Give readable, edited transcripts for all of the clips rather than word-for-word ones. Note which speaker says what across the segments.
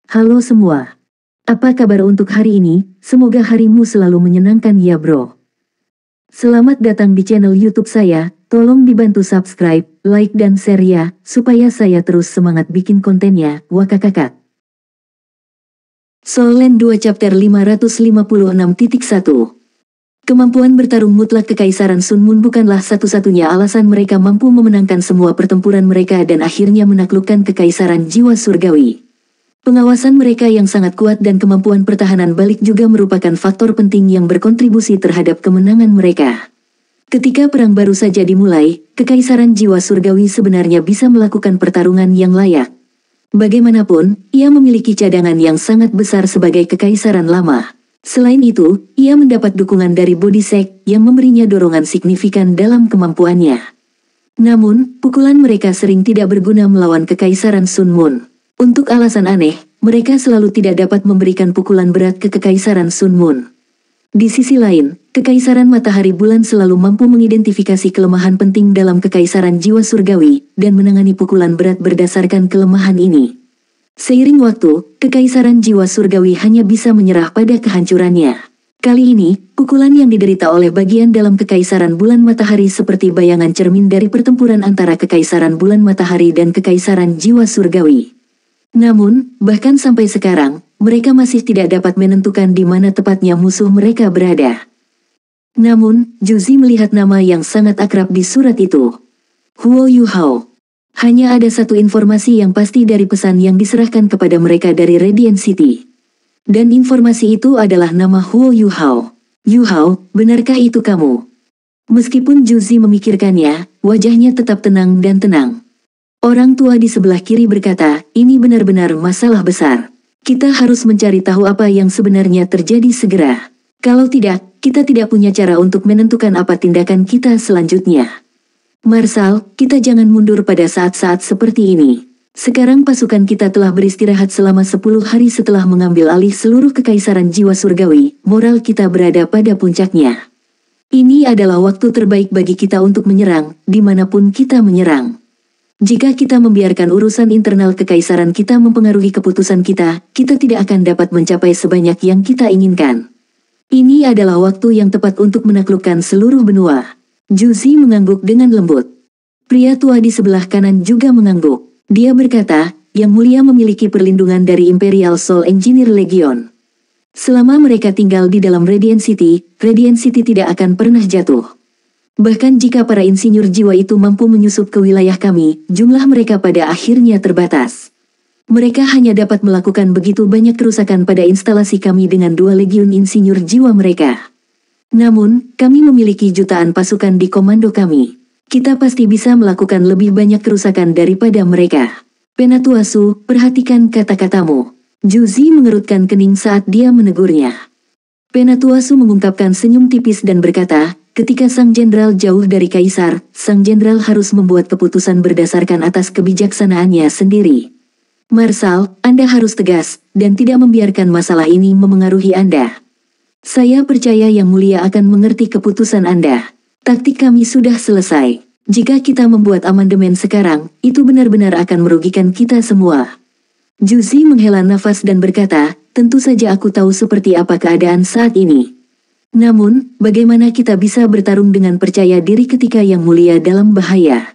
Speaker 1: Halo semua. Apa kabar untuk hari ini? Semoga harimu selalu menyenangkan ya bro. Selamat datang di channel YouTube saya. Tolong dibantu subscribe, like dan share ya, supaya saya terus semangat bikin kontennya. Wakakakak. Soul Land 2 Chapter 556.1. Kemampuan bertarung mutlak Kekaisaran Sun Moon bukanlah satu-satunya alasan mereka mampu memenangkan semua pertempuran mereka dan akhirnya menaklukkan Kekaisaran Jiwa Surgawi. Pengawasan mereka yang sangat kuat dan kemampuan pertahanan balik juga merupakan faktor penting yang berkontribusi terhadap kemenangan mereka. Ketika perang baru saja dimulai, Kekaisaran Jiwa Surgawi sebenarnya bisa melakukan pertarungan yang layak. Bagaimanapun, ia memiliki cadangan yang sangat besar sebagai Kekaisaran lama. Selain itu, ia mendapat dukungan dari Body Sect yang memberinya dorongan signifikan dalam kemampuannya. Namun, pukulan mereka sering tidak berguna melawan Kekaisaran Sun Moon. Untuk alasan aneh, mereka selalu tidak dapat memberikan pukulan berat ke Kekaisaran Sun Moon. Di sisi lain, Kekaisaran Matahari Bulan selalu mampu mengidentifikasi kelemahan penting dalam Kekaisaran Jiwa Surgawi dan menangani pukulan berat berdasarkan kelemahan ini. Seiring waktu, Kekaisaran Jiwa Surgawi hanya bisa menyerah pada kehancurannya. Kali ini, pukulan yang diderita oleh bagian dalam Kekaisaran Bulan Matahari seperti bayangan cermin dari pertempuran antara Kekaisaran Bulan Matahari dan Kekaisaran Jiwa Surgawi. Namun, bahkan sampai sekarang, mereka masih tidak dapat menentukan di mana tepatnya musuh mereka berada. Namun, Juzi melihat nama yang sangat akrab di surat itu. Huo Yuhao. Hanya ada satu informasi yang pasti dari pesan yang diserahkan kepada mereka dari Radiant City. Dan informasi itu adalah nama Huo Yuhao. Yuhao, benarkah itu kamu? Meskipun Juzi memikirkannya, wajahnya tetap tenang dan tenang. Orang tua di sebelah kiri berkata, ini benar-benar masalah besar. Kita harus mencari tahu apa yang sebenarnya terjadi segera. Kalau tidak, kita tidak punya cara untuk menentukan apa tindakan kita selanjutnya. Marshal, kita jangan mundur pada saat-saat seperti ini. Sekarang pasukan kita telah beristirahat selama 10 hari setelah mengambil alih seluruh Kekaisaran Jiwa Surgawi, moral kita berada pada puncaknya. Ini adalah waktu terbaik bagi kita untuk menyerang, dimanapun kita menyerang. Jika kita membiarkan urusan internal Kekaisaran kita mempengaruhi keputusan kita, kita tidak akan dapat mencapai sebanyak yang kita inginkan. Ini adalah waktu yang tepat untuk menaklukkan seluruh benua. Juzi mengangguk dengan lembut. Pria tua di sebelah kanan juga mengangguk. Dia berkata, Yang Mulia memiliki perlindungan dari Imperial Soul Engineer Legion. Selama mereka tinggal di dalam Radiant City tidak akan pernah jatuh. Bahkan jika para insinyur jiwa itu mampu menyusup ke wilayah kami, jumlah mereka pada akhirnya terbatas. Mereka hanya dapat melakukan begitu banyak kerusakan pada instalasi kami dengan 2 legiun insinyur jiwa mereka. Namun, kami memiliki jutaan pasukan di komando kami. Kita pasti bisa melakukan lebih banyak kerusakan daripada mereka. Penatuasu, perhatikan kata-katamu. Juzi mengerutkan kening saat dia menegurnya. Penatuasu mengungkapkan senyum tipis dan berkata, ketika Sang Jenderal jauh dari Kaisar, Sang Jenderal harus membuat keputusan berdasarkan atas kebijaksanaannya sendiri. Marshal, Anda harus tegas, dan tidak membiarkan masalah ini memengaruhi Anda. Saya percaya Yang Mulia akan mengerti keputusan Anda. Taktik kami sudah selesai. Jika kita membuat amandemen sekarang, itu benar-benar akan merugikan kita semua. Juzi menghela nafas dan berkata, tentu saja aku tahu seperti apa keadaan saat ini. Namun, bagaimana kita bisa bertarung dengan percaya diri ketika Yang Mulia dalam bahaya?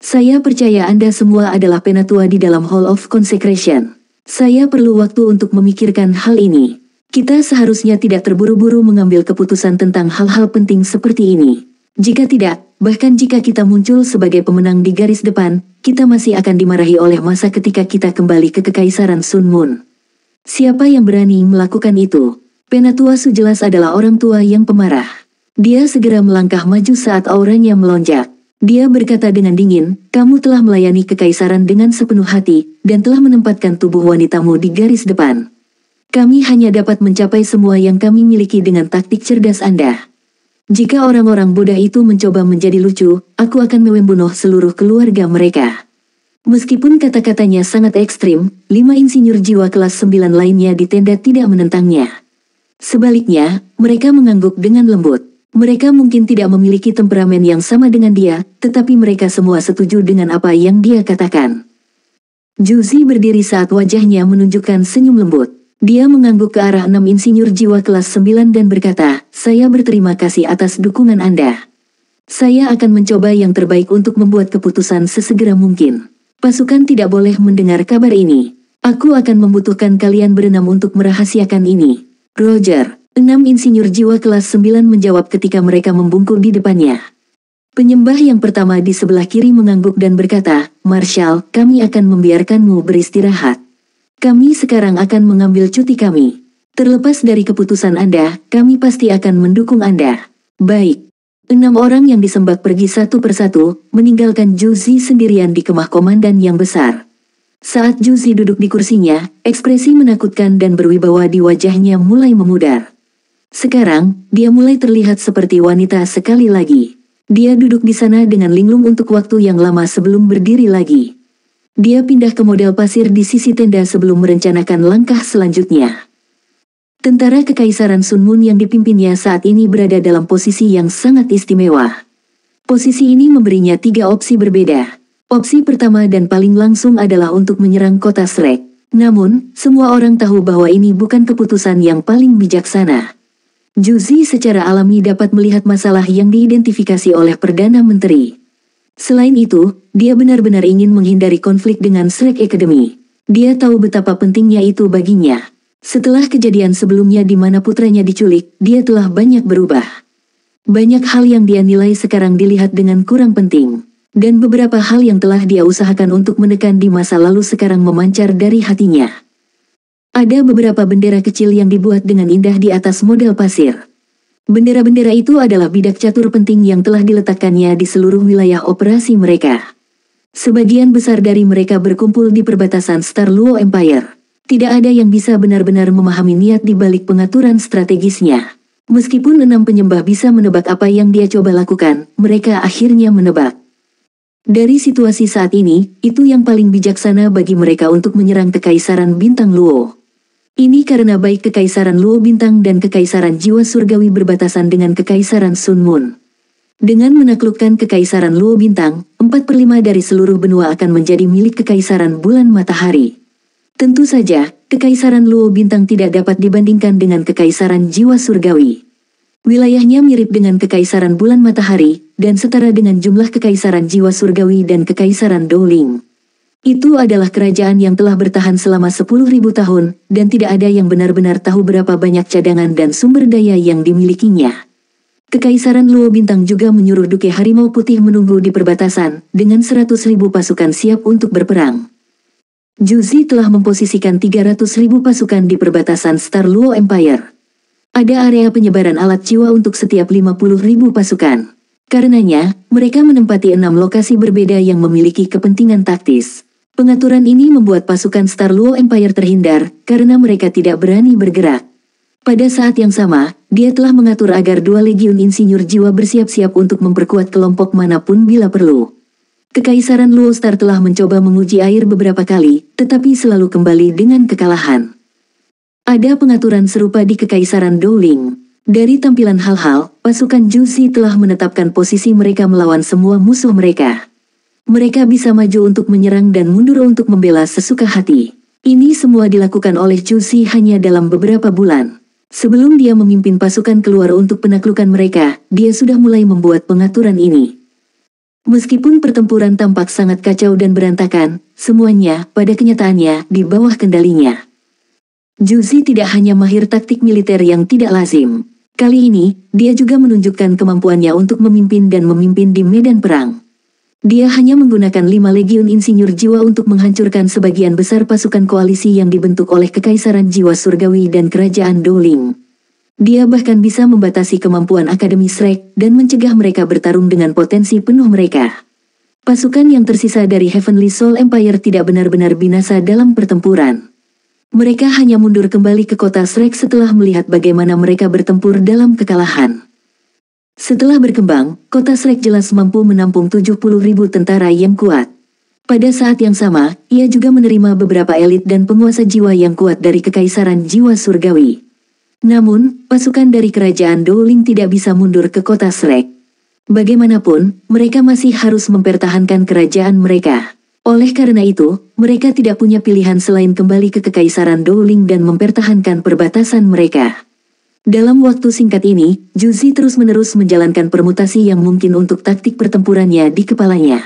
Speaker 1: Saya percaya Anda semua adalah penatua di dalam Hall of Consecration. Saya perlu waktu untuk memikirkan hal ini. Kita seharusnya tidak terburu-buru mengambil keputusan tentang hal-hal penting seperti ini. Jika tidak, bahkan jika kita muncul sebagai pemenang di garis depan, kita masih akan dimarahi oleh masa ketika kita kembali ke Kekaisaran Sun Moon. Siapa yang berani melakukan itu? Penatuasu jelas adalah orang tua yang pemarah. Dia segera melangkah maju saat auranya melonjak. Dia berkata dengan dingin, kamu telah melayani Kekaisaran dengan sepenuh hati, dan telah menempatkan tubuh wanitamu di garis depan. Kami hanya dapat mencapai semua yang kami miliki dengan taktik cerdas Anda. Jika orang-orang bodoh itu mencoba menjadi lucu, aku akan membunuh seluruh keluarga mereka. Meskipun kata-katanya sangat ekstrim, 5 insinyur jiwa kelas 9 lainnya di tenda tidak menentangnya. Sebaliknya, mereka mengangguk dengan lembut. Mereka mungkin tidak memiliki temperamen yang sama dengan dia, tetapi mereka semua setuju dengan apa yang dia katakan. Juzi berdiri saat wajahnya menunjukkan senyum lembut. Dia mengangguk ke arah 6 insinyur jiwa kelas 9 dan berkata, "Saya berterima kasih atas dukungan Anda. Saya akan mencoba yang terbaik untuk membuat keputusan sesegera mungkin. Pasukan tidak boleh mendengar kabar ini. Aku akan membutuhkan kalian berenam untuk merahasiakan ini." "Roger." 6 insinyur jiwa kelas 9 menjawab ketika mereka membungkuk di depannya. Penyembah yang pertama di sebelah kiri mengangguk dan berkata, "Marshal, kami akan membiarkanmu beristirahat. Kami sekarang akan mengambil cuti kami. Terlepas dari keputusan Anda, kami pasti akan mendukung Anda." "Baik." 6 orang yang disembah pergi satu persatu, meninggalkan Juzi sendirian di kemah komandan yang besar. Saat Juzi duduk di kursinya, ekspresi menakutkan dan berwibawa di wajahnya mulai memudar. Sekarang, dia mulai terlihat seperti wanita sekali lagi. Dia duduk di sana dengan linglung untuk waktu yang lama sebelum berdiri lagi. Dia pindah ke model pasir di sisi tenda sebelum merencanakan langkah selanjutnya. Tentara Kekaisaran Sun Moon yang dipimpinnya saat ini berada dalam posisi yang sangat istimewa. Posisi ini memberinya 3 opsi berbeda. Opsi pertama dan paling langsung adalah untuk menyerang kota Shrek. Namun, semua orang tahu bahwa ini bukan keputusan yang paling bijaksana. Juzi secara alami dapat melihat masalah yang diidentifikasi oleh Perdana Menteri. Selain itu, dia benar-benar ingin menghindari konflik dengan Shrek Academy. Dia tahu betapa pentingnya itu baginya. Setelah kejadian sebelumnya di mana putranya diculik, dia telah banyak berubah. Banyak hal yang dia nilai sekarang dilihat dengan kurang penting. Dan beberapa hal yang telah dia usahakan untuk menekan di masa lalu sekarang memancar dari hatinya. Ada beberapa bendera kecil yang dibuat dengan indah di atas model pasir. Bendera-bendera itu adalah bidak catur penting yang telah diletakkannya di seluruh wilayah operasi mereka. Sebagian besar dari mereka berkumpul di perbatasan Star Luo Empire. Tidak ada yang bisa benar-benar memahami niat di balik pengaturan strategisnya. Meskipun 6 penyembah bisa menebak apa yang dia coba lakukan, mereka akhirnya menebak. Dari situasi saat ini, itu yang paling bijaksana bagi mereka untuk menyerang Kekaisaran Bintang Luo. Ini karena baik Kekaisaran Luo Bintang dan Kekaisaran Jiwa Surgawi berbatasan dengan Kekaisaran Sun Moon. Dengan menaklukkan Kekaisaran Luo Bintang, 4/5 dari seluruh benua akan menjadi milik Kekaisaran Bulan Matahari. Tentu saja, Kekaisaran Luo Bintang tidak dapat dibandingkan dengan Kekaisaran Jiwa Surgawi. Wilayahnya mirip dengan Kekaisaran Bulan Matahari, dan setara dengan jumlah Kekaisaran Jiwa Surgawi dan Kekaisaran Dowling. Itu adalah kerajaan yang telah bertahan selama 10.000 tahun, dan tidak ada yang benar-benar tahu berapa banyak cadangan dan sumber daya yang dimilikinya. Kekaisaran Luo Bintang juga menyuruh Duke Harimau Putih menunggu di perbatasan, dengan 100.000 pasukan siap untuk berperang. Juzi telah memposisikan 300.000 pasukan di perbatasan Star Luo Empire. Ada area penyebaran alat jiwa untuk setiap 50.000 pasukan. Karenanya, mereka menempati 6 lokasi berbeda yang memiliki kepentingan taktis. Pengaturan ini membuat pasukan Star Luo Empire terhindar, karena mereka tidak berani bergerak. Pada saat yang sama, dia telah mengatur agar 2 legiun insinyur jiwa bersiap-siap untuk memperkuat kelompok manapun bila perlu. Kekaisaran Luo Star telah mencoba menguji air beberapa kali, tetapi selalu kembali dengan kekalahan. Ada pengaturan serupa di Kekaisaran Dowling. Dari tampilan hal-hal, pasukan Juzi telah menetapkan posisi mereka melawan semua musuh mereka. Mereka bisa maju untuk menyerang dan mundur untuk membela sesuka hati. Ini semua dilakukan oleh Juzi hanya dalam beberapa bulan. Sebelum dia memimpin pasukan keluar untuk penaklukan mereka, dia sudah mulai membuat pengaturan ini. Meskipun pertempuran tampak sangat kacau dan berantakan, semuanya, pada kenyataannya, di bawah kendalinya. Juzi tidak hanya mahir taktik militer yang tidak lazim. Kali ini, dia juga menunjukkan kemampuannya untuk memimpin dan memimpin di medan perang. Dia hanya menggunakan 5 legiun insinyur jiwa untuk menghancurkan sebagian besar pasukan koalisi yang dibentuk oleh Kekaisaran Jiwa Surgawi dan Kerajaan Dowling. Dia bahkan bisa membatasi kemampuan Akademi Shrek dan mencegah mereka bertarung dengan potensi penuh mereka. Pasukan yang tersisa dari Heavenly Soul Empire tidak benar-benar binasa dalam pertempuran. Mereka hanya mundur kembali ke kota Shrek setelah melihat bagaimana mereka bertempur dalam kekalahan. Setelah berkembang, kota Shrek jelas mampu menampung 70.000 tentara yang kuat. Pada saat yang sama, ia juga menerima beberapa elit dan penguasa jiwa yang kuat dari Kekaisaran Jiwa Surgawi. Namun, pasukan dari Kerajaan Dowling tidak bisa mundur ke kota Shrek. Bagaimanapun, mereka masih harus mempertahankan kerajaan mereka. Oleh karena itu, mereka tidak punya pilihan selain kembali ke Kekaisaran Dowling dan mempertahankan perbatasan mereka. Dalam waktu singkat ini, Juzi terus-menerus menjalankan permutasi yang mungkin untuk taktik pertempurannya di kepalanya.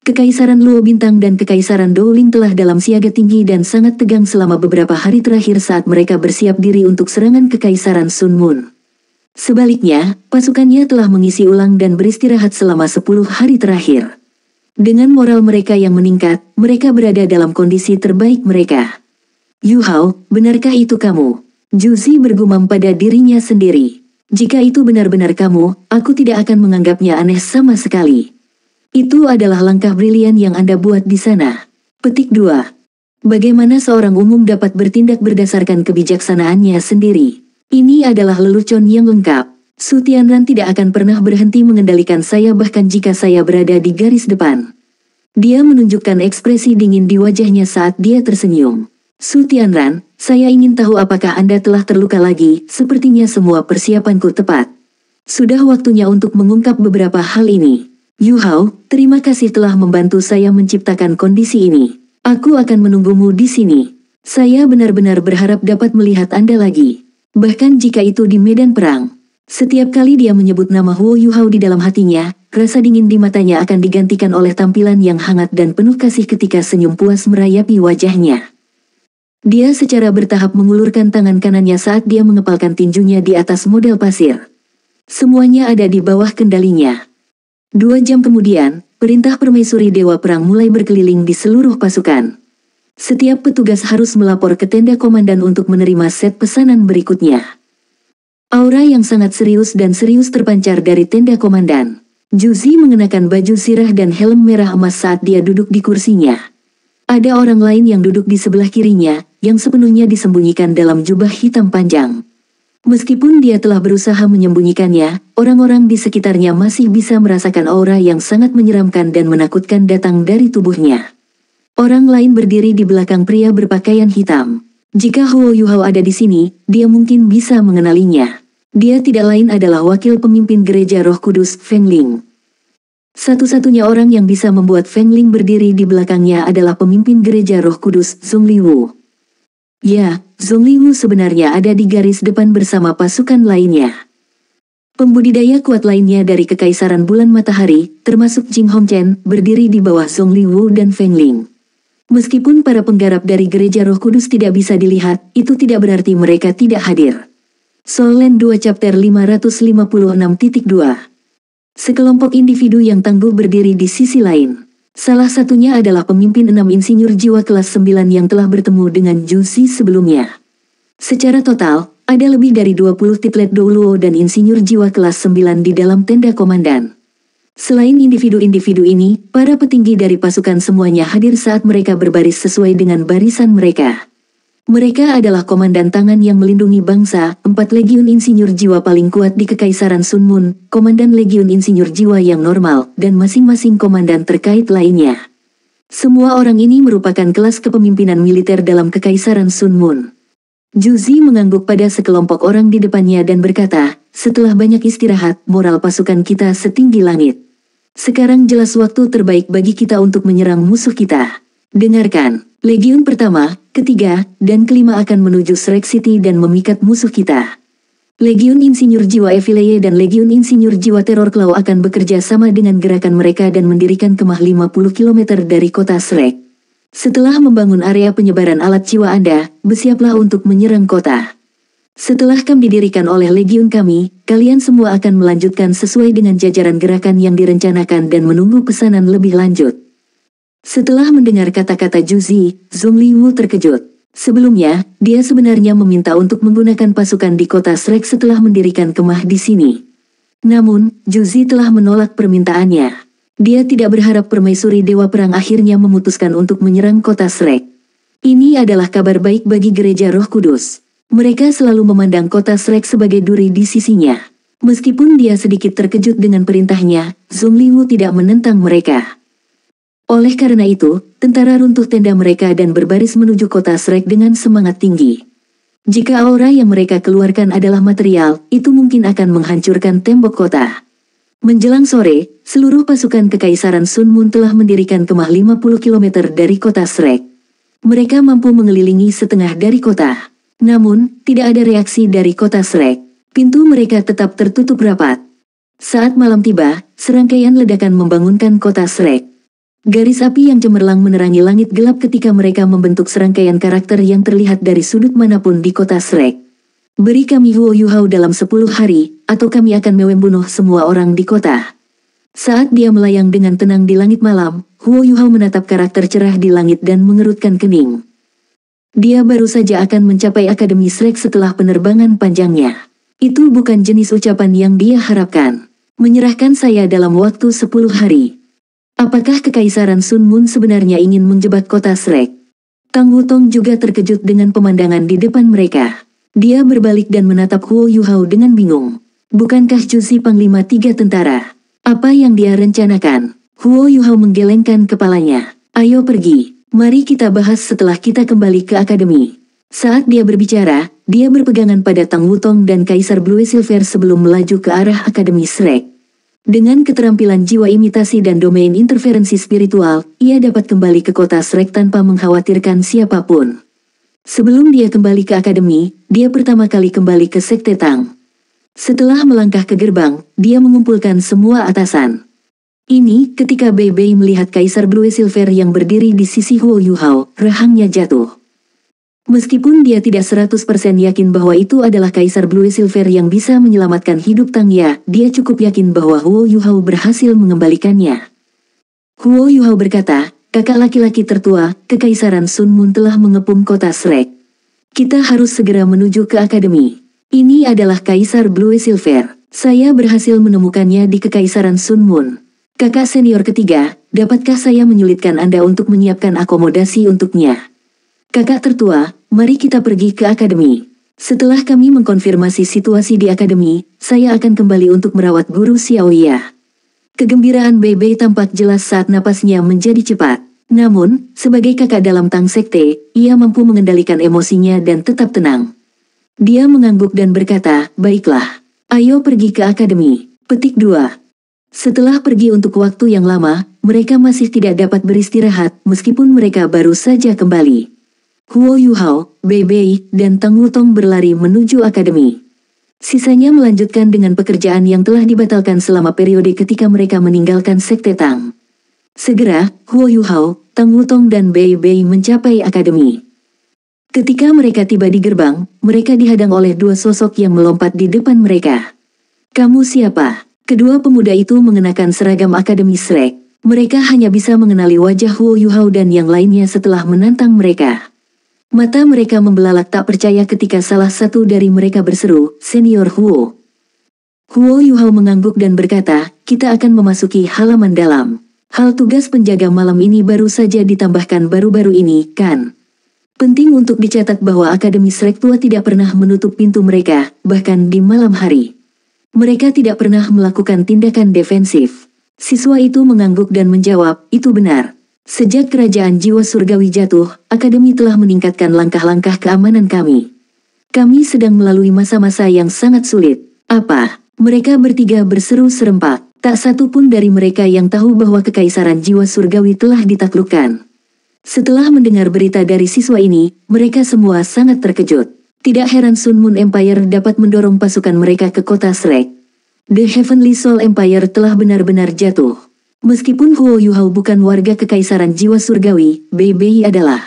Speaker 1: Kekaisaran Luo Bintang dan Kekaisaran Dowling telah dalam siaga tinggi dan sangat tegang selama beberapa hari terakhir saat mereka bersiap diri untuk serangan Kekaisaran Sun Moon. Sebaliknya, pasukannya telah mengisi ulang dan beristirahat selama 10 hari terakhir. Dengan moral mereka yang meningkat, mereka berada dalam kondisi terbaik mereka. Yu Hao, benarkah itu kamu? Juzi bergumam pada dirinya sendiri. Jika itu benar-benar kamu, aku tidak akan menganggapnya aneh sama sekali. Itu adalah langkah brilian yang Anda buat di sana. Petik 2. Bagaimana seorang umum dapat bertindak berdasarkan kebijaksanaannya sendiri? Ini adalah lelucon yang lengkap. Su Tianran tidak akan pernah berhenti mengendalikan saya bahkan jika saya berada di garis depan. Dia menunjukkan ekspresi dingin di wajahnya saat dia tersenyum. Su Tianran, saya ingin tahu apakah Anda telah terluka lagi, sepertinya semua persiapanku tepat. Sudah waktunya untuk mengungkap beberapa hal ini. Yu Hao, terima kasih telah membantu saya menciptakan kondisi ini. Aku akan menunggumu di sini. Saya benar-benar berharap dapat melihat Anda lagi. Bahkan jika itu di medan perang. Setiap kali dia menyebut nama Huo Yu Hao di dalam hatinya, rasa dingin di matanya akan digantikan oleh tampilan yang hangat dan penuh kasih ketika senyum puas merayapi wajahnya. Dia secara bertahap mengulurkan tangan kanannya saat dia mengepalkan tinjunya di atas model pasir. Semuanya ada di bawah kendalinya. 2 jam kemudian, perintah permaisuri Dewa Perang mulai berkeliling di seluruh pasukan. Setiap petugas harus melapor ke tenda komandan untuk menerima set pesanan berikutnya. Aura yang sangat serius terpancar dari tenda komandan. Juzi mengenakan baju sirah dan helm merah emas saat dia duduk di kursinya. Ada orang lain yang duduk di sebelah kirinya, yang sepenuhnya disembunyikan dalam jubah hitam panjang. Meskipun dia telah berusaha menyembunyikannya, orang-orang di sekitarnya masih bisa merasakan aura yang sangat menyeramkan dan menakutkan datang dari tubuhnya. Orang lain berdiri di belakang pria berpakaian hitam. Jika Huo Yu Hao ada di sini, dia mungkin bisa mengenalinya. Dia tidak lain adalah wakil pemimpin gereja Roh Kudus, Feng Ling. Satu-satunya orang yang bisa membuat Feng Ling berdiri di belakangnya adalah pemimpin gereja Roh Kudus, Zhong Liwu. Ya, Zhong Liwu sebenarnya ada di garis depan bersama pasukan lainnya. Pembudidaya kuat lainnya dari Kekaisaran Bulan Matahari, termasuk Jing Hongchen, berdiri di bawah Zhong Liwu dan Feng Ling. Meskipun para penggarap dari gereja Roh Kudus tidak bisa dilihat, itu tidak berarti mereka tidak hadir. Soul Land 2 Chapter 556.2. Sekelompok individu yang tangguh berdiri di sisi lain. Salah satunya adalah pemimpin 6 insinyur jiwa kelas 9 yang telah bertemu dengan Juzi sebelumnya. Secara total, ada lebih dari 20 titlet Douluo dan insinyur jiwa kelas 9 di dalam tenda komandan. Selain individu-individu ini, para petinggi dari pasukan semuanya hadir saat mereka berbaris sesuai dengan barisan mereka. Mereka adalah komandan tangan yang melindungi bangsa, 4 legiun insinyur jiwa paling kuat di Kekaisaran Sun Moon, komandan legiun insinyur jiwa yang normal, dan masing-masing komandan terkait lainnya. Semua orang ini merupakan kelas kepemimpinan militer dalam Kekaisaran Sun Moon. Juzi mengangguk pada sekelompok orang di depannya dan berkata, setelah banyak istirahat, moral pasukan kita setinggi langit. Sekarang jelas waktu terbaik bagi kita untuk menyerang musuh kita. Dengarkan, Legiun pertama, ketiga, dan kelima akan menuju Shrek City dan memikat musuh kita. Legiun Insinyur Jiwa Evileye dan Legiun Insinyur Jiwa Terror Claw akan bekerja sama dengan gerakan mereka dan mendirikan kemah 50 km dari kota Shrek. Setelah membangun area penyebaran alat jiwa Anda, bersiaplah untuk menyerang kota. Setelah kami didirikan oleh legiun kami, kalian semua akan melanjutkan sesuai dengan jajaran gerakan yang direncanakan dan menunggu pesanan lebih lanjut. Setelah mendengar kata-kata Juzi, Zhong Liwu terkejut. Sebelumnya, dia sebenarnya meminta untuk menggunakan pasukan di kota Shrek setelah mendirikan kemah di sini. Namun, Juzi telah menolak permintaannya. Dia tidak berharap permaisuri Dewa Perang akhirnya memutuskan untuk menyerang kota Shrek. Ini adalah kabar baik bagi gereja Roh Kudus. Mereka selalu memandang kota Shrek sebagai duri di sisinya. Meskipun dia sedikit terkejut dengan perintahnya, Zhong Liwu tidak menentang mereka. Oleh karena itu, tentara runtuh tenda mereka dan berbaris menuju kota Shrek dengan semangat tinggi. Jika aura yang mereka keluarkan adalah material, itu mungkin akan menghancurkan tembok kota. Menjelang sore, seluruh pasukan Kekaisaran Sun Mun telah mendirikan kemah 50 km dari kota Shrek. Mereka mampu mengelilingi setengah dari kota. Namun, tidak ada reaksi dari kota Shrek. Pintu mereka tetap tertutup rapat. Saat malam tiba, serangkaian ledakan membangunkan kota Shrek. Garis api yang cemerlang menerangi langit gelap ketika mereka membentuk serangkaian karakter yang terlihat dari sudut manapun di kota Shrek. Beri kami Huo Yuhao dalam 10 hari, atau kami akan membunuh semua orang di kota. Saat dia melayang dengan tenang di langit malam, Huo Yuhao menatap karakter cerah di langit dan mengerutkan kening. Dia baru saja akan mencapai Akademi Shrek setelah penerbangan panjangnya. Itu bukan jenis ucapan yang dia harapkan. Menyerahkan saya dalam waktu 10 hari. Apakah Kekaisaran Sun Mun sebenarnya ingin menjebak kota Shrek? Tang Wutong juga terkejut dengan pemandangan di depan mereka. Dia berbalik dan menatap Huo Yuhao dengan bingung. Bukankah Juzi Panglima 3 tentara? Apa yang dia rencanakan? Huo Yuhao menggelengkan kepalanya. Ayo pergi. Mari kita bahas setelah kita kembali ke akademi. Saat dia berbicara, dia berpegangan pada Tang Wutong dan Kaisar Blue Silver sebelum melaju ke arah Akademi Shrek. Dengan keterampilan jiwa imitasi dan domain interferensi spiritual, ia dapat kembali ke kota Shrek tanpa mengkhawatirkan siapapun. Sebelum dia kembali ke akademi, dia pertama kali kembali ke Sekte Tang. Setelah melangkah ke gerbang, dia mengumpulkan semua atasan. Ini ketika Bei Bei melihat Kaisar Blue Silver yang berdiri di sisi Huo Yuhao, rahangnya jatuh. Meskipun dia tidak 100% yakin bahwa itu adalah Kaisar Blue Silver yang bisa menyelamatkan hidup Tang Ya, dia cukup yakin bahwa Huo Yuhao berhasil mengembalikannya. Huo Yuhao berkata, kakak laki-laki tertua, Kekaisaran Sun Mun telah mengepung kota Shrek. Kita harus segera menuju ke akademi. Ini adalah Kaisar Blue Silver. Saya berhasil menemukannya di Kekaisaran Sun Mun. Kakak senior ketiga, dapatkah saya menyulitkan Anda untuk menyiapkan akomodasi untuknya? Kakak tertua, mari kita pergi ke akademi. Setelah kami mengkonfirmasi situasi di akademi, saya akan kembali untuk merawat guru Xiaoya. Kegembiraan Bei Bei tampak jelas saat napasnya menjadi cepat. Namun, sebagai kakak dalam Tang Sekte, ia mampu mengendalikan emosinya dan tetap tenang. Dia mengangguk dan berkata, baiklah, ayo pergi ke akademi. Petik 2. Setelah pergi untuk waktu yang lama, mereka masih tidak dapat beristirahat meskipun mereka baru saja kembali. Huo Yuhao, Bei Bei, dan Tang Wutong berlari menuju akademi. Sisanya melanjutkan dengan pekerjaan yang telah dibatalkan selama periode ketika mereka meninggalkan Sekte Tang. Segera, Huo Yuhao, Tang Wutong dan Bei Bei mencapai akademi. Ketika mereka tiba di gerbang, mereka dihadang oleh dua sosok yang melompat di depan mereka. Kamu siapa? Kedua pemuda itu mengenakan seragam Akademi Shrek. Mereka hanya bisa mengenali wajah Huo Yuhao dan yang lainnya setelah menantang mereka. Mata mereka membelalak tak percaya ketika salah satu dari mereka berseru, Senior Huo. Huo Yuhao mengangguk dan berkata, kita akan memasuki halaman dalam. Hal tugas penjaga malam ini baru saja ditambahkan baru-baru ini, kan? Penting untuk dicatat bahwa Akademi Shrek tua tidak pernah menutup pintu mereka, bahkan di malam hari. Mereka tidak pernah melakukan tindakan defensif. Siswa itu mengangguk dan menjawab, itu benar. Sejak kerajaan jiwa surgawi jatuh, akademi telah meningkatkan langkah-langkah keamanan kami. Kami sedang melalui masa-masa yang sangat sulit. Apa? Mereka bertiga berseru serempak. Tak satu pun dari mereka yang tahu bahwa kekaisaran jiwa surgawi telah ditaklukkan. Setelah mendengar berita dari siswa ini, mereka semua sangat terkejut. Tidak heran Sun Moon Empire dapat mendorong pasukan mereka ke kota Shrek. The Heavenly Soul Empire telah benar-benar jatuh. Meskipun Huo Yuhao bukan warga kekaisaran jiwa surgawi, Bei Bei adalah.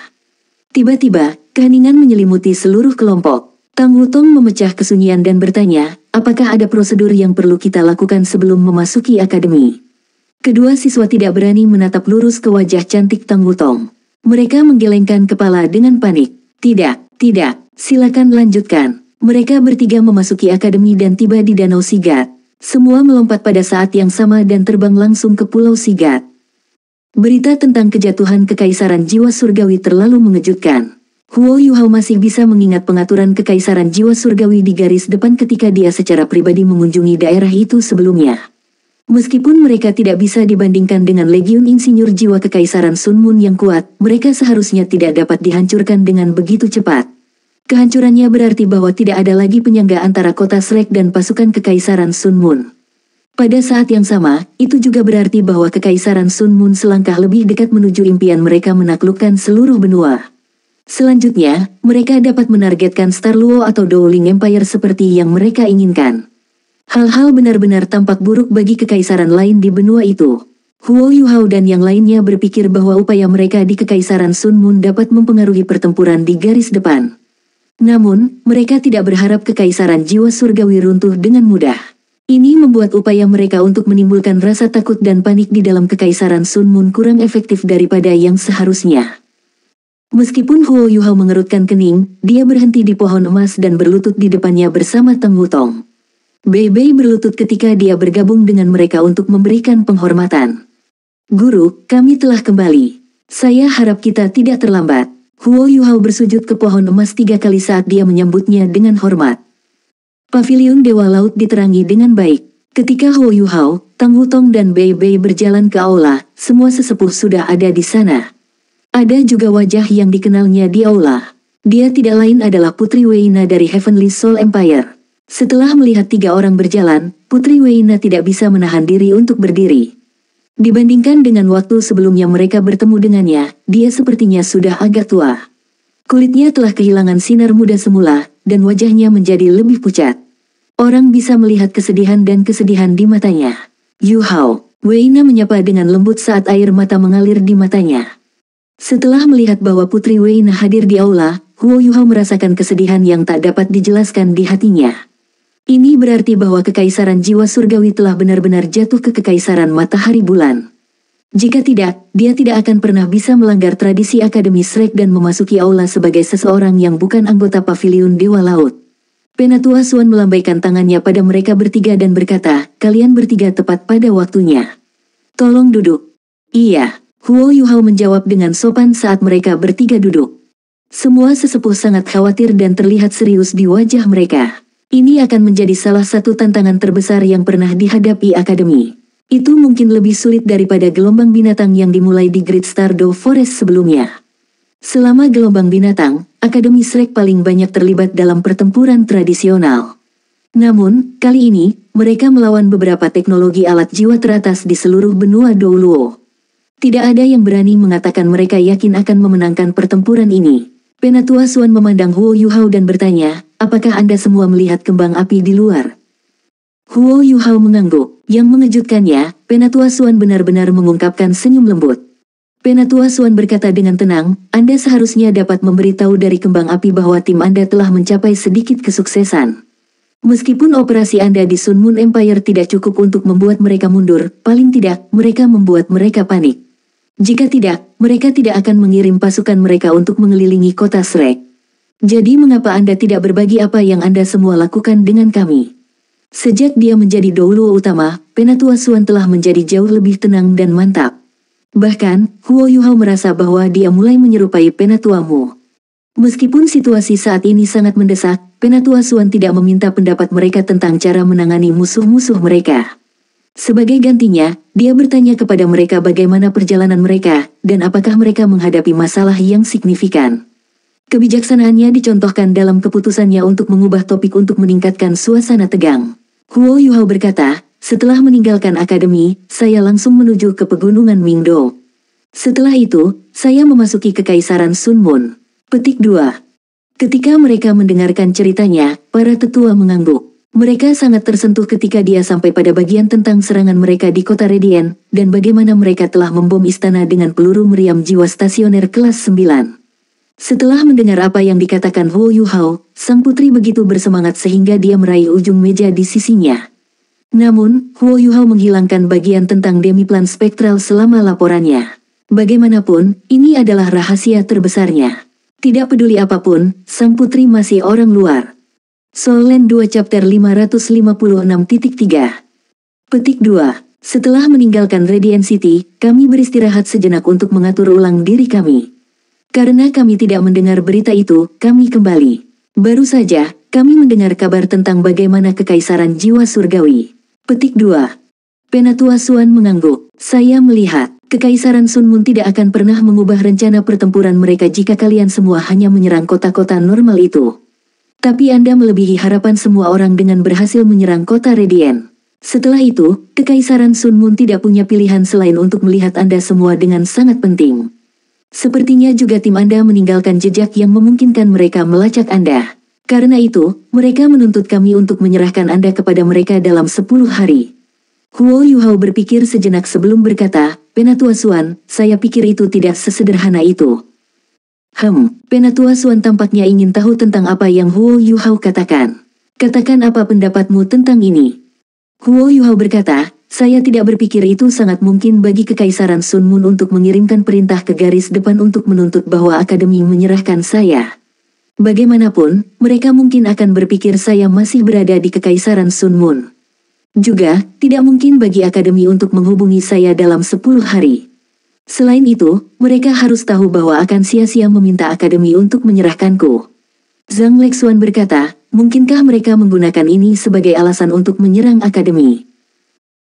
Speaker 1: Tiba-tiba, keheningan menyelimuti seluruh kelompok. Tang Wutong memecah kesunyian dan bertanya, apakah ada prosedur yang perlu kita lakukan sebelum memasuki akademi? Kedua siswa tidak berani menatap lurus ke wajah cantik Tang Wutong. Mereka menggelengkan kepala dengan panik. Tidak, silakan lanjutkan. Mereka bertiga memasuki akademi dan tiba di Danau Sigat. Semua melompat pada saat yang sama dan terbang langsung ke Pulau Sigat. Berita tentang kejatuhan kekaisaran jiwa surgawi terlalu mengejutkan. Huo Yuhao masih bisa mengingat pengaturan kekaisaran jiwa surgawi di garis depan ketika dia secara pribadi mengunjungi daerah itu sebelumnya. Meskipun mereka tidak bisa dibandingkan dengan Legiun Insinyur Jiwa Kekaisaran Sun Mun yang kuat, mereka seharusnya tidak dapat dihancurkan dengan begitu cepat. Kehancurannya berarti bahwa tidak ada lagi penyangga antara kota Shrek dan pasukan Kekaisaran Sun Mun. Pada saat yang sama, itu juga berarti bahwa Kekaisaran Sun Moon selangkah lebih dekat menuju impian mereka menaklukkan seluruh benua. Selanjutnya, mereka dapat menargetkan Star Luo atau Dowling Empire seperti yang mereka inginkan. Hal-hal benar-benar tampak buruk bagi kekaisaran lain di benua itu. Huo Yuhao dan yang lainnya berpikir bahwa upaya mereka di Kekaisaran Sun Moon dapat mempengaruhi pertempuran di garis depan. Namun, mereka tidak berharap Kekaisaran Jiwa Surgawi runtuh dengan mudah. Ini membuat upaya mereka untuk menimbulkan rasa takut dan panik di dalam Kekaisaran Sun Moon kurang efektif daripada yang seharusnya. Meskipun Huo Yuhao mengerutkan kening, dia berhenti di pohon emas dan berlutut di depannya bersama Teng Wutong. Bei Bei berlutut ketika dia bergabung dengan mereka untuk memberikan penghormatan. Guru, kami telah kembali. Saya harap kita tidak terlambat. Huo Yuhao bersujud ke pohon emas 3 kali saat dia menyambutnya dengan hormat. Paviliun Dewa Laut diterangi dengan baik. Ketika Huo Yuhao, Tang Wutong dan Bei Bei berjalan ke aula, semua sesepuh sudah ada di sana. Ada juga wajah yang dikenalnya di aula. Dia tidak lain adalah Putri Weina dari Heavenly Soul Empire. Setelah melihat 3 orang berjalan, Putri Weina tidak bisa menahan diri untuk berdiri. Dibandingkan dengan waktu sebelumnya mereka bertemu dengannya, dia sepertinya sudah agak tua. Kulitnya telah kehilangan sinar muda semula, dan wajahnya menjadi lebih pucat. Orang bisa melihat kesedihan dan kesedihan di matanya. Yu Hao, Weina menyapa dengan lembut saat air mata mengalir di matanya. Setelah melihat bahwa Putri Weina hadir di aula, Huo Yuhao merasakan kesedihan yang tak dapat dijelaskan di hatinya. Ini berarti bahwa Kekaisaran Jiwa Surgawi telah benar-benar jatuh ke Kekaisaran Matahari Bulan. Jika tidak, dia tidak akan pernah bisa melanggar tradisi Akademi Shrek dan memasuki aula sebagai seseorang yang bukan anggota Paviliun Dewa Laut. Penatua Suan melambaikan tangannya pada mereka bertiga dan berkata, kalian bertiga tepat pada waktunya. Tolong duduk. Iya, Huo Yuhao menjawab dengan sopan saat mereka bertiga duduk. Semua sesepuh sangat khawatir dan terlihat serius di wajah mereka. Ini akan menjadi salah satu tantangan terbesar yang pernah dihadapi Akademi. Itu mungkin lebih sulit daripada gelombang binatang yang dimulai di Great Stardew Forest sebelumnya. Selama gelombang binatang, Akademi Shrek paling banyak terlibat dalam pertempuran tradisional. Namun, kali ini, mereka melawan beberapa teknologi alat jiwa teratas di seluruh benua Dowluo. Tidak ada yang berani mengatakan mereka yakin akan memenangkan pertempuran ini. Penatua Suan memandang Huo Yuhao dan bertanya, apakah Anda semua melihat kembang api di luar? Huo Yuhao mengangguk. Yang mengejutkannya, Penatua Suan benar-benar mengungkapkan senyum lembut. Penatua Suan berkata dengan tenang, Anda seharusnya dapat memberitahu dari kembang api bahwa tim Anda telah mencapai sedikit kesuksesan. Meskipun operasi Anda di Sun Moon Empire tidak cukup untuk membuat mereka mundur, paling tidak, mereka membuat mereka panik. Jika tidak, mereka tidak akan mengirim pasukan mereka untuk mengelilingi kota Shrek. Jadi mengapa Anda tidak berbagi apa yang Anda semua lakukan dengan kami? Sejak dia menjadi Dowluo utama, Penatua Suan telah menjadi jauh lebih tenang dan mantap. Bahkan, Huo Yuhao merasa bahwa dia mulai menyerupai Penatua Mu. Meskipun situasi saat ini sangat mendesak, Penatua Suan tidak meminta pendapat mereka tentang cara menangani musuh-musuh mereka. Sebagai gantinya, dia bertanya kepada mereka bagaimana perjalanan mereka, dan apakah mereka menghadapi masalah yang signifikan. Kebijaksanaannya dicontohkan dalam keputusannya untuk mengubah topik untuk meningkatkan suasana tegang. Huo Yuhao berkata, setelah meninggalkan akademi, saya langsung menuju ke pegunungan Mingdo. Setelah itu, saya memasuki Kekaisaran Sun Moon. Petik 2. Ketika mereka mendengarkan ceritanya, para tetua mengangguk. Mereka sangat tersentuh ketika dia sampai pada bagian tentang serangan mereka di kota Redien, dan bagaimana mereka telah membom istana dengan peluru meriam jiwa stasioner kelas 9. Setelah mendengar apa yang dikatakan Huo Yuhao, sang putri begitu bersemangat sehingga dia meraih ujung meja di sisinya. Namun, Huo Yuhao menghilangkan bagian tentang demiplan spektral selama laporannya. Bagaimanapun, ini adalah rahasia terbesarnya. Tidak peduli apapun, sang putri masih orang luar. Soul Land 2 Chapter 556.3. Petik 2. Setelah meninggalkan Radiant City, kami beristirahat sejenak untuk mengatur ulang diri kami. Karena kami tidak mendengar berita itu, kami kembali. Baru saja, kami mendengar kabar tentang bagaimana Kekaisaran Jiwa Surgawi. Petik 2. Penatua Suan mengangguk. Saya melihat, Kekaisaran Sun Moon tidak akan pernah mengubah rencana pertempuran mereka jika kalian semua hanya menyerang kota-kota normal itu. Tapi Anda melebihi harapan semua orang dengan berhasil menyerang kota Redien. Setelah itu, Kekaisaran Sun Moon tidak punya pilihan selain untuk melihat Anda semua dengan sangat penting. Sepertinya juga tim Anda meninggalkan jejak yang memungkinkan mereka melacak Anda. Karena itu, mereka menuntut kami untuk menyerahkan Anda kepada mereka dalam 10 hari. Huo Yuhao berpikir sejenak sebelum berkata, Penatua Suan, saya pikir itu tidak sesederhana itu. Penatua Suan tampaknya ingin tahu tentang apa yang Huo Yuhao katakan. Katakan apa pendapatmu tentang ini? Huo Yuhao berkata, saya tidak berpikir itu sangat mungkin bagi Kekaisaran Sun Moon untuk mengirimkan perintah ke garis depan untuk menuntut bahwa Akademi menyerahkan saya. Bagaimanapun, mereka mungkin akan berpikir saya masih berada di Kekaisaran Sun Moon. Juga, tidak mungkin bagi Akademi untuk menghubungi saya dalam 10 hari. Selain itu, mereka harus tahu bahwa akan sia-sia meminta Akademi untuk menyerahkanku. Zhang Lexuan berkata, mungkinkah mereka menggunakan ini sebagai alasan untuk menyerang Akademi?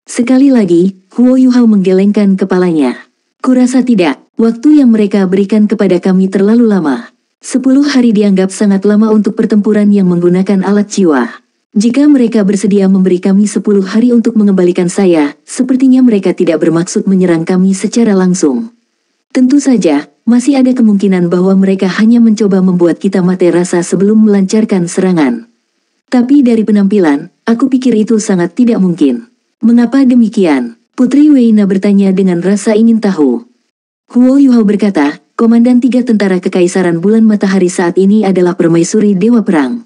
Speaker 1: Sekali lagi, Huo Yuhao menggelengkan kepalanya. Kurasa tidak, waktu yang mereka berikan kepada kami terlalu lama. 10 hari dianggap sangat lama untuk pertempuran yang menggunakan alat jiwa. Jika mereka bersedia memberi kami 10 hari untuk mengembalikan saya, sepertinya mereka tidak bermaksud menyerang kami secara langsung. Tentu saja, masih ada kemungkinan bahwa mereka hanya mencoba membuat kita mati rasa sebelum melancarkan serangan. Tapi dari penampilan, aku pikir itu sangat tidak mungkin. Mengapa demikian? Putri Weina bertanya dengan rasa ingin tahu. Huo Yuhao berkata, Komandan 3 Tentara Kekaisaran Bulan Matahari saat ini adalah permaisuri Dewa Perang.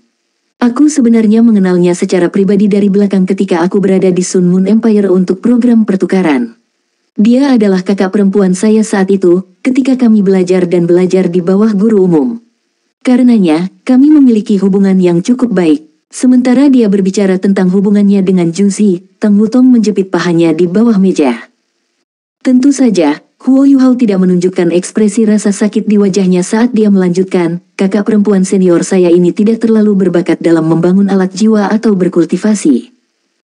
Speaker 1: Aku sebenarnya mengenalnya secara pribadi dari belakang ketika aku berada di Sun Moon Empire untuk program pertukaran. Dia adalah kakak perempuan saya saat itu, ketika kami belajar di bawah guru umum. Karenanya, kami memiliki hubungan yang cukup baik. Sementara dia berbicara tentang hubungannya dengan Juzi, Tang Wutong menjepit pahanya di bawah meja. Tentu saja, Huo Yuhao tidak menunjukkan ekspresi rasa sakit di wajahnya saat dia melanjutkan, kakak perempuan senior saya ini tidak terlalu berbakat dalam membangun alat jiwa atau berkultivasi.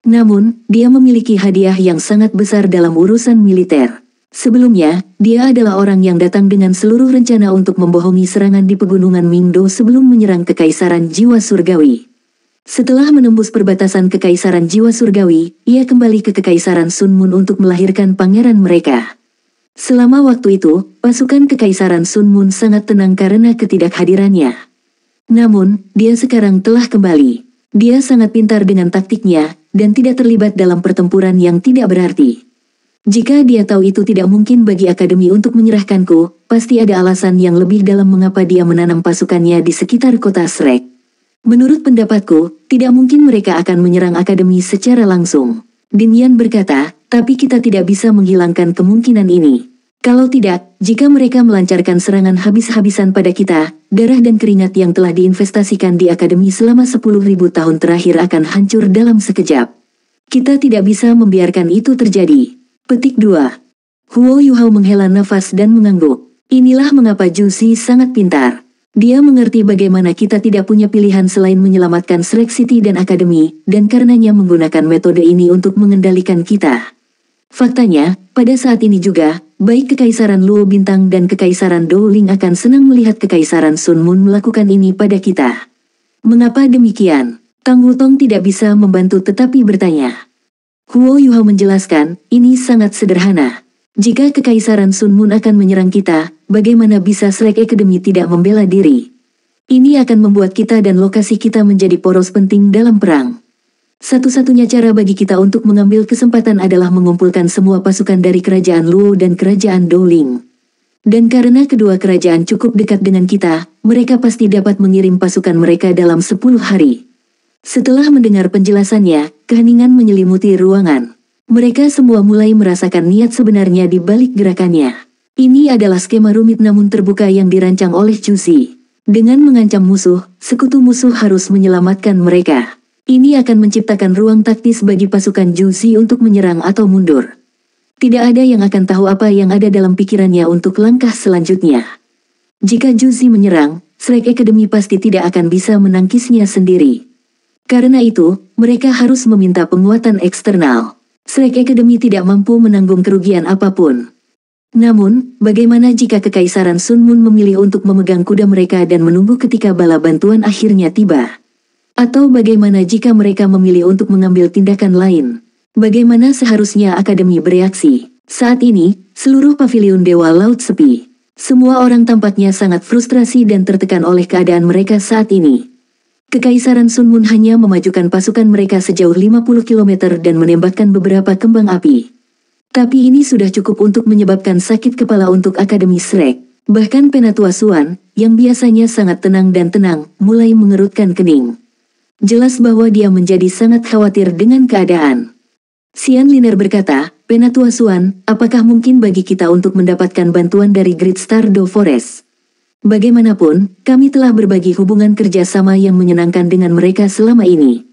Speaker 1: Namun, dia memiliki hadiah yang sangat besar dalam urusan militer. Sebelumnya, dia adalah orang yang datang dengan seluruh rencana untuk membohongi serangan di pegunungan Mingdo sebelum menyerang Kekaisaran Jiwa Surgawi. Setelah menembus perbatasan Kekaisaran Jiwa Surgawi, ia kembali ke Kekaisaran Sun Moon untuk melahirkan pangeran mereka. Selama waktu itu, pasukan Kekaisaran Sun Moon sangat tenang karena ketidakhadirannya. Namun, dia sekarang telah kembali. Dia sangat pintar dengan taktiknya, dan tidak terlibat dalam pertempuran yang tidak berarti. Jika dia tahu itu tidak mungkin bagi Akademi untuk menyerahkanku, pasti ada alasan yang lebih dalam mengapa dia menanam pasukannya di sekitar kota Shrek. Menurut pendapatku, tidak mungkin mereka akan menyerang Akademi secara langsung. Din Yan berkata, tapi kita tidak bisa menghilangkan kemungkinan ini. Kalau tidak, jika mereka melancarkan serangan habis-habisan pada kita, darah dan keringat yang telah diinvestasikan di Akademi selama 10.000 tahun terakhir akan hancur dalam sekejap. Kita tidak bisa membiarkan itu terjadi. Petik 2. Huo Yuhao menghela nafas dan mengangguk. Inilah mengapa Juzi sangat pintar. Dia mengerti bagaimana kita tidak punya pilihan selain menyelamatkan Shrek City dan Akademi, dan karenanya menggunakan metode ini untuk mengendalikan kita. Faktanya, pada saat ini juga, baik Kekaisaran Luo Bintang dan Kekaisaran Dowling akan senang melihat Kekaisaran Sun Moon melakukan ini pada kita. Mengapa demikian? Tang Wutong tidak bisa membantu tetapi bertanya. Huo Yuhao menjelaskan, ini sangat sederhana. Jika Kekaisaran Sun Moon akan menyerang kita, bagaimana bisa Shrek Academy tidak membela diri? Ini akan membuat kita dan lokasi kita menjadi poros penting dalam perang. Satu-satunya cara bagi kita untuk mengambil kesempatan adalah mengumpulkan semua pasukan dari Kerajaan Luo dan Kerajaan Dowling. Dan karena kedua kerajaan cukup dekat dengan kita, mereka pasti dapat mengirim pasukan mereka dalam 10 hari. Setelah mendengar penjelasannya, keheningan menyelimuti ruangan. Mereka semua mulai merasakan niat sebenarnya di balik gerakannya. Ini adalah skema rumit namun terbuka yang dirancang oleh Juzi. Dengan mengancam musuh, sekutu musuh harus menyelamatkan mereka. Ini akan menciptakan ruang taktis bagi pasukan Juzi untuk menyerang atau mundur. Tidak ada yang akan tahu apa yang ada dalam pikirannya untuk langkah selanjutnya. Jika Juzi menyerang, Shrek Academy pasti tidak akan bisa menangkisnya sendiri. Karena itu, mereka harus meminta penguatan eksternal. Shrek Academy tidak mampu menanggung kerugian apapun. Namun, bagaimana jika Kekaisaran Sun Moon memilih untuk memegang kuda mereka dan menunggu ketika bala bantuan akhirnya tiba? Atau bagaimana jika mereka memilih untuk mengambil tindakan lain? Bagaimana seharusnya Akademi bereaksi? Saat ini, seluruh pavilion Dewa Laut sepi. Semua orang tampaknya sangat frustrasi dan tertekan oleh keadaan mereka saat ini. Kekaisaran Sun Moon hanya memajukan pasukan mereka sejauh 50 km dan menembakkan beberapa kembang api. Tapi ini sudah cukup untuk menyebabkan sakit kepala untuk Akademi Shrek. Bahkan Penatua Suan, yang biasanya sangat tenang dan tenang, mulai mengerutkan kening. Jelas bahwa dia menjadi sangat khawatir dengan keadaan. Xian Liner berkata, Penatua Suan, apakah mungkin bagi kita untuk mendapatkan bantuan dari Great Star Do Forest? Bagaimanapun, kami telah berbagi hubungan kerjasama yang menyenangkan dengan mereka selama ini.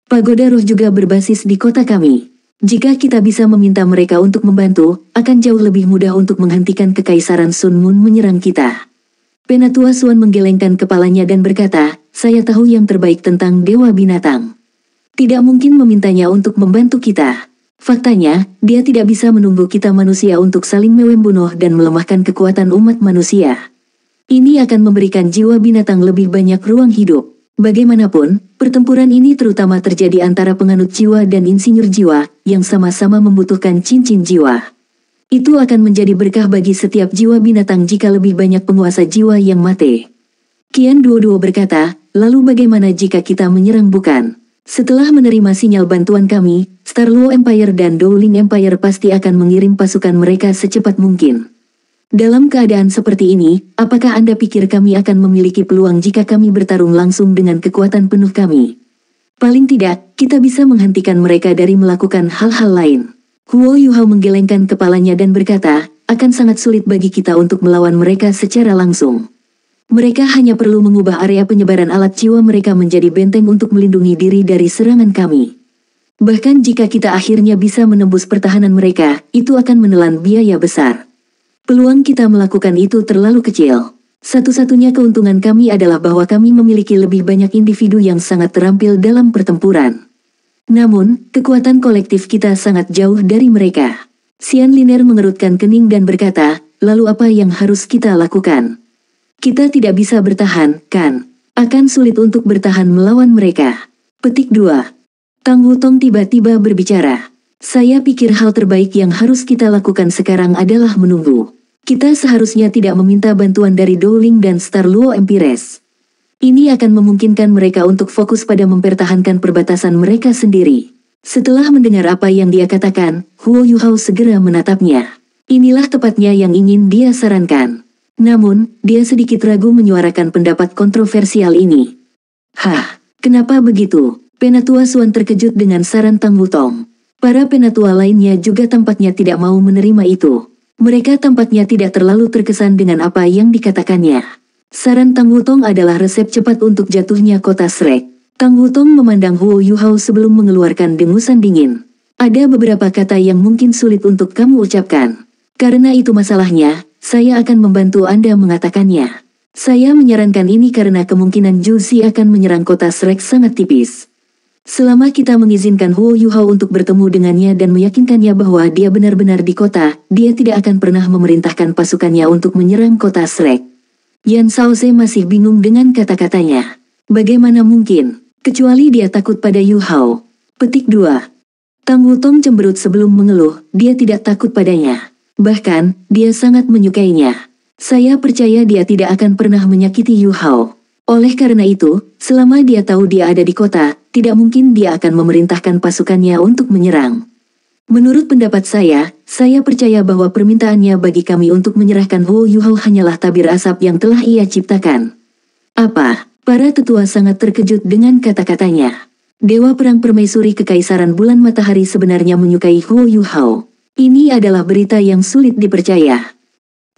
Speaker 1: Pagoda Roh juga berbasis di kota kami. Jika kita bisa meminta mereka untuk membantu, akan jauh lebih mudah untuk menghentikan Kekaisaran Sun Moon menyerang kita. Penatua Suan menggelengkan kepalanya dan berkata, saya tahu yang terbaik tentang Dewa Binatang. Tidak mungkin memintanya untuk membantu kita. Faktanya, dia tidak bisa menunggu kita manusia untuk saling membunuh dan melemahkan kekuatan umat manusia. Ini akan memberikan jiwa binatang lebih banyak ruang hidup. Bagaimanapun, pertempuran ini terutama terjadi antara penganut jiwa dan insinyur jiwa, yang sama-sama membutuhkan cincin jiwa. Itu akan menjadi berkah bagi setiap jiwa binatang jika lebih banyak penguasa jiwa yang mati. Qian Duoduo berkata, lalu bagaimana jika kita menyerang bukan? Setelah menerima sinyal bantuan kami, Star Luo Empire dan Dowling Empire pasti akan mengirim pasukan mereka secepat mungkin. Dalam keadaan seperti ini, apakah Anda pikir kami akan memiliki peluang jika kami bertarung langsung dengan kekuatan penuh kami? Paling tidak, kita bisa menghentikan mereka dari melakukan hal-hal lain. Huo Yuhao menggelengkan kepalanya dan berkata, akan sangat sulit bagi kita untuk melawan mereka secara langsung. Mereka hanya perlu mengubah area penyebaran alat jiwa mereka menjadi benteng untuk melindungi diri dari serangan kami. Bahkan jika kita akhirnya bisa menembus pertahanan mereka, itu akan menelan biaya besar. Peluang kita melakukan itu terlalu kecil. Satu-satunya keuntungan kami adalah bahwa kami memiliki lebih banyak individu yang sangat terampil dalam pertempuran. Namun, kekuatan kolektif kita sangat jauh dari mereka. Xian Liner mengerutkan kening dan berkata, lalu apa yang harus kita lakukan? Kita tidak bisa bertahan, kan? Akan sulit untuk bertahan melawan mereka. Petik 2. Tang Wutong tiba-tiba berbicara. Saya pikir hal terbaik yang harus kita lakukan sekarang adalah menunggu. Kita seharusnya tidak meminta bantuan dari Dowling dan Star Luo Empires. Ini akan memungkinkan mereka untuk fokus pada mempertahankan perbatasan mereka sendiri. Setelah mendengar apa yang dia katakan, Huo Yuhao segera menatapnya. Inilah tepatnya yang ingin dia sarankan. Namun, dia sedikit ragu menyuarakan pendapat kontroversial ini. Hah, kenapa begitu? Penatua Suan terkejut dengan saran Tang Wutong. Para penatua lainnya juga tampaknya tidak mau menerima itu. Mereka tampaknya tidak terlalu terkesan dengan apa yang dikatakannya. Saran Tang Wutong adalah resep cepat untuk jatuhnya kota Shrek. Tang Wutong memandang Huo Yuhao sebelum mengeluarkan dengusan dingin. Ada beberapa kata yang mungkin sulit untuk kamu ucapkan. Karena itu masalahnya, saya akan membantu Anda mengatakannya. Saya menyarankan ini karena kemungkinan Zhu Xi akan menyerang kota Shrek sangat tipis. Selama kita mengizinkan Huo Yuhao untuk bertemu dengannya dan meyakinkannya bahwa dia benar-benar di kota, dia tidak akan pernah memerintahkan pasukannya untuk menyerang kota Shrek. Yan Shaoze masih bingung dengan kata-katanya. Bagaimana mungkin? Kecuali dia takut pada Yuhao. Petik 2. Tang Wutong cemberut sebelum mengeluh, dia tidak takut padanya. Bahkan, dia sangat menyukainya. Saya percaya dia tidak akan pernah menyakiti Yuhao. Oleh karena itu, selama dia tahu dia ada di kota, tidak mungkin dia akan memerintahkan pasukannya untuk menyerang. Menurut pendapat saya percaya bahwa permintaannya bagi kami untuk menyerahkan Huo Yuhao hanyalah tabir asap yang telah ia ciptakan. Apa? Para tetua sangat terkejut dengan kata-katanya. Dewa Perang Permaisuri Kekaisaran Bulan Matahari sebenarnya menyukai Huo Yuhao. Ini adalah berita yang sulit dipercaya.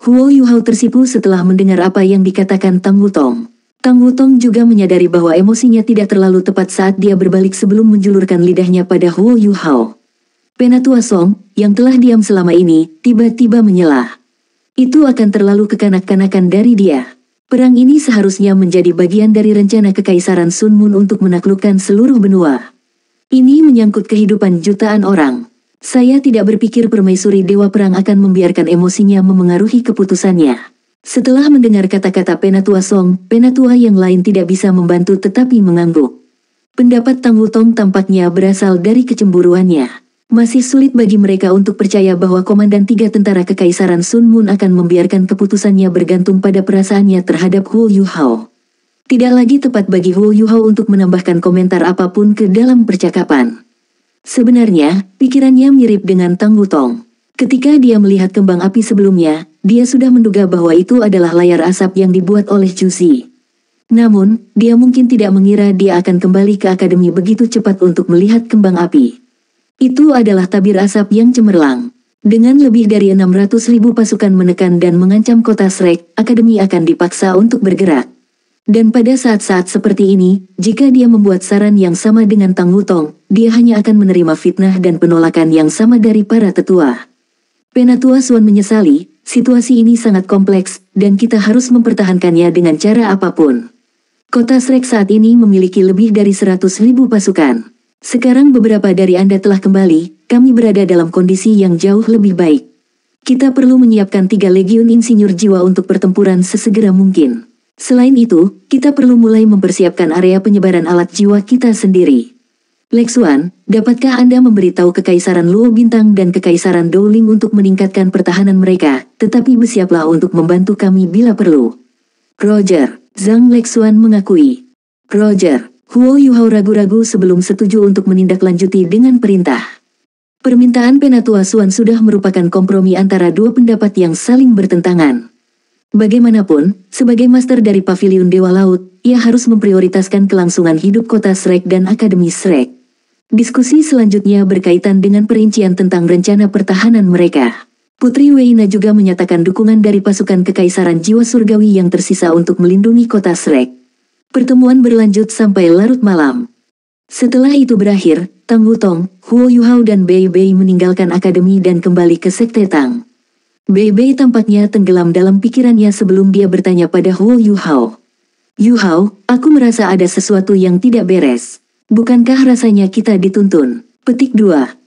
Speaker 1: Huo Yuhao tersipu setelah mendengar apa yang dikatakan Tang Wutong. Tang Wutong juga menyadari bahwa emosinya tidak terlalu tepat saat dia berbalik sebelum menjulurkan lidahnya pada Huo Yuhao. Penatua Song, yang telah diam selama ini, tiba-tiba menyela. Itu akan terlalu kekanak-kanakan dari dia. Perang ini seharusnya menjadi bagian dari rencana Kekaisaran Sun Moon untuk menaklukkan seluruh benua. Ini menyangkut kehidupan jutaan orang. Saya tidak berpikir Permaisuri Dewa Perang akan membiarkan emosinya memengaruhi keputusannya. Setelah mendengar kata-kata Penatua Song, penatua yang lain tidak bisa membantu tetapi mengangguk. Pendapat Tang Wutong tampaknya berasal dari kecemburuannya. Masih sulit bagi mereka untuk percaya bahwa Komandan 3 Tentara Kekaisaran Sun Moon akan membiarkan keputusannya bergantung pada perasaannya terhadap Huo Yuhao. Tidak lagi tepat bagi Huo Yuhao untuk menambahkan komentar apapun ke dalam percakapan. Sebenarnya, pikirannya mirip dengan Tang Wutong. Ketika dia melihat kembang api sebelumnya, dia sudah menduga bahwa itu adalah layar asap yang dibuat oleh Chu Xi. Namun, dia mungkin tidak mengira dia akan kembali ke akademi begitu cepat untuk melihat kembang api. Itu adalah tabir asap yang cemerlang. Dengan lebih dari 600.000 pasukan menekan dan mengancam kota Shrek, akademi akan dipaksa untuk bergerak. Dan pada saat-saat seperti ini, jika dia membuat saran yang sama dengan Tang Wutong, dia hanya akan menerima fitnah dan penolakan yang sama dari para tetua. Penatua Xuan menyesali, situasi ini sangat kompleks, dan kita harus mempertahankannya dengan cara apapun. Kota Shrek saat ini memiliki lebih dari 100.000 pasukan. Sekarang beberapa dari Anda telah kembali, kami berada dalam kondisi yang jauh lebih baik. Kita perlu menyiapkan 3 legiun insinyur jiwa untuk pertempuran sesegera mungkin. Selain itu, kita perlu mulai mempersiapkan area penyebaran alat jiwa kita sendiri. Lexuan, dapatkah Anda memberitahu Kekaisaran Luo Bintang dan Kekaisaran Dowling untuk meningkatkan pertahanan mereka, tetapi bersiaplah untuk membantu kami bila perlu. Roger, Zhang Lexuan mengakui. Roger. Huo Yuhao ragu-ragu sebelum setuju untuk menindaklanjuti dengan perintah. Permintaan Penatua Xuan sudah merupakan kompromi antara dua pendapat yang saling bertentangan. Bagaimanapun, sebagai master dari Paviliun Dewa Laut, ia harus memprioritaskan kelangsungan hidup kota Shrek dan Akademi Shrek. Diskusi selanjutnya berkaitan dengan perincian tentang rencana pertahanan mereka. Putri Weina juga menyatakan dukungan dari pasukan Kekaisaran Jiwa Surgawi yang tersisa untuk melindungi kota Shrek. Pertemuan berlanjut sampai larut malam. Setelah itu berakhir, Tang Wutong, Huo Yuhao dan Bei Bei meninggalkan akademi dan kembali ke Sekte Tang. Bei Bei tampaknya tenggelam dalam pikirannya sebelum dia bertanya pada Huo Yuhao. Yuhao, aku merasa ada sesuatu yang tidak beres. Bukankah rasanya kita dituntun? Petik 2.